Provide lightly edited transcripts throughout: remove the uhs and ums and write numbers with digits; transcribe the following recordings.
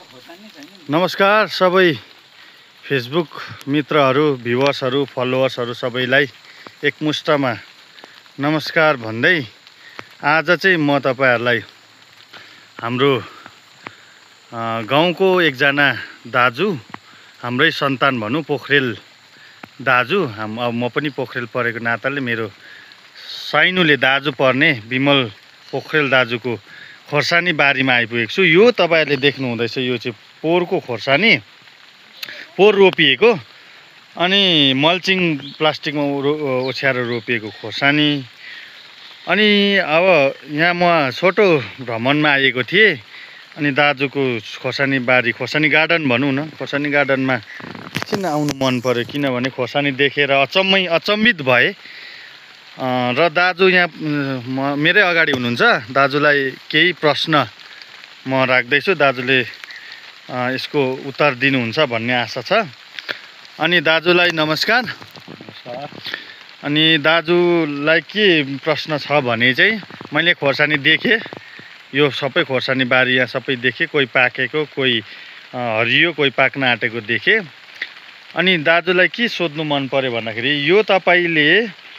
नमस्कार सबै फेसबुक मित्रहरू, भ्युवर्सहरू, फलोवर्सहरू सबैलाई एकमुष्टमा नमस्कार भन्दै आज चाहिँ म तपाईहरुलाई हाम्रो गाउँको एकजना दाजु, हाम्रै सन्तान भनौं, पोखरेल दाजु, अब म पनि पोखरेल परेको नाताले मेरो साइनुले दाजु पर्ने विमल पोखरेल दाजुको खोर्सानी बारीमा आइपुगेको छु। यो तपाईहरुले देख्नु हुँदैछ, यो चाहिँ पोहोरको खोर्सानी, पोहोर रोपिएको अनि मल्चिङ प्लास्टिकमा ओछ्याएर रोपिएको खोर्सानी। अनि अब यहाँ म छोटो भ्रमणमा आएको थिएँ अनि दाजुको खोर्सानी बारी, खोर्सानी गार्डन भनौँ न, खोर्सानी गार्डनमा एकछिन आउनु मन पर्यो किनभने खोर्सानी देखेर अचम्मित भए। र दाजु यहाँ मेरै अगाडि हुनुहुन्छ। दाजुलाई केही प्रश्न म राख्दैछु, दाजुले यसको उत्तर दिनुहुन्छ भन्ने आशा छ। अनि दाजुलाई नमस्कार। अनि दाजुलाई के प्रश्न छ भने चाहिँ मैले खोर्सानी देखेँ, यो सबै खोर्सानी बारी यहाँ सबै देखेँ, कोही पाकेको, कोही हरियो, कोही पाक्न आँटेको देखेँ। अनि दाजुलाई के सोध्नु मन पर्यो भन्दाखेरि यो तपाईले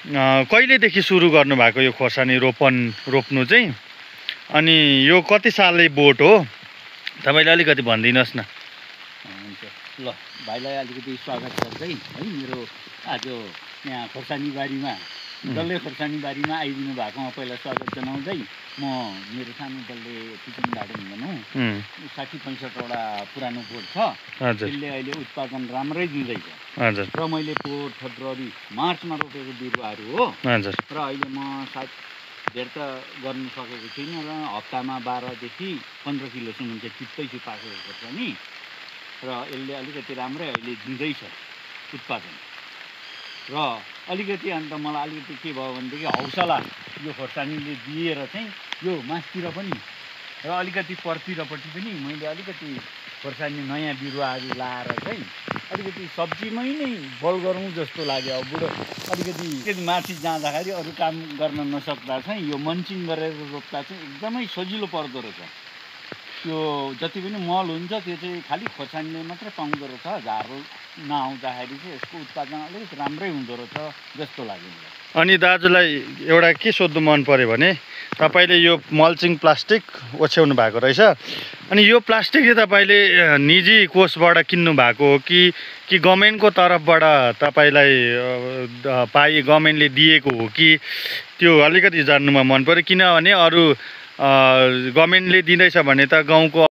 कहिलेदेखि सुरु गर्नुभएको यो खोर्सानी रोप्नु चाहिँ, अनि यो कति साले बोट हो तपाईले अलिकति भनिदिनुहोस् न। हुन्छ, ल भाइलाई अलिकति स्वागत गर्दै है मेरो आज यहाँ खोर्सानी बारीमा, डल्ले खोर्सानी बारीमा आइदिनु भएकोमा पहिला स्वागत जनाउँदै म मेरो सानो डल्ले किचन गार्डन भनौँ 60-65 वटा पुरानो बोट छ, त्यसले अहिले उत्पादन राम्रै दिँदैछ। र मैले पोहोर फेब्रुअरी मार्चमा रोपेको बिरुवाहरू हो। र अहिले म सायद धेर त गर्नु सकेको छुइनँ र हप्तामा 12देखि 15 किलोसम्म चाहिँ टिप्दैछु पाकेको खोर्सानी। र यसले अलिकति राम्रै अहिले दिँदैछ उत्पादन। र अलिकति अन्त मलाई अलिकति के भयो भनेदेखि हौसला यो खोर्सानीले दिएर चाहिँ यो मासतिर पनि र अलिकति पर्तिरपट्टि पनि मैले अलिकति खोर्सानी नयाँ बिरुवाहरू लाएर चाहिँ अलिकति सब्जीमै नै बल गरौँ जस्तो लाग्यो। अब बुढो अलिकति माथि जाँदाखेरि अरू काम गर्न नसक्दा चाहिँ यो मल्चिङ गरेर रोप्दा चाहिँ एकदमै सजिलो पर्दो रहेछ। त्यो जति पनि मल हुन्छ त्यो चाहिँ खालि खोर्सानीले मात्रै पाउँदो रहेछ, झारो नआउँदाखेरि चाहिँ यसको उत्पादन अलिकति राम्रै हुँदो रहेछ जस्तो लाग्यो मलाई। अनि दाजुलाई एउटा के सोध्नु मन पर्यो भने तपाईले यो मल्चिङ प्लास्टिक ओछ्याउनु भएको रहेछ, अनि यो प्लास्टिक चाहिँ तपाईले निजी कोषबाट किन्नु भएको हो कि गभर्नमेन्टको तर्फबाट तपाईलाई गभर्नमेन्टले दिएको हो कि, त्यो अलिकति जान्नुमा मन पर्यो। किनभने अरू गभर्नमेन्टले दिँदैछ भने त गाउँको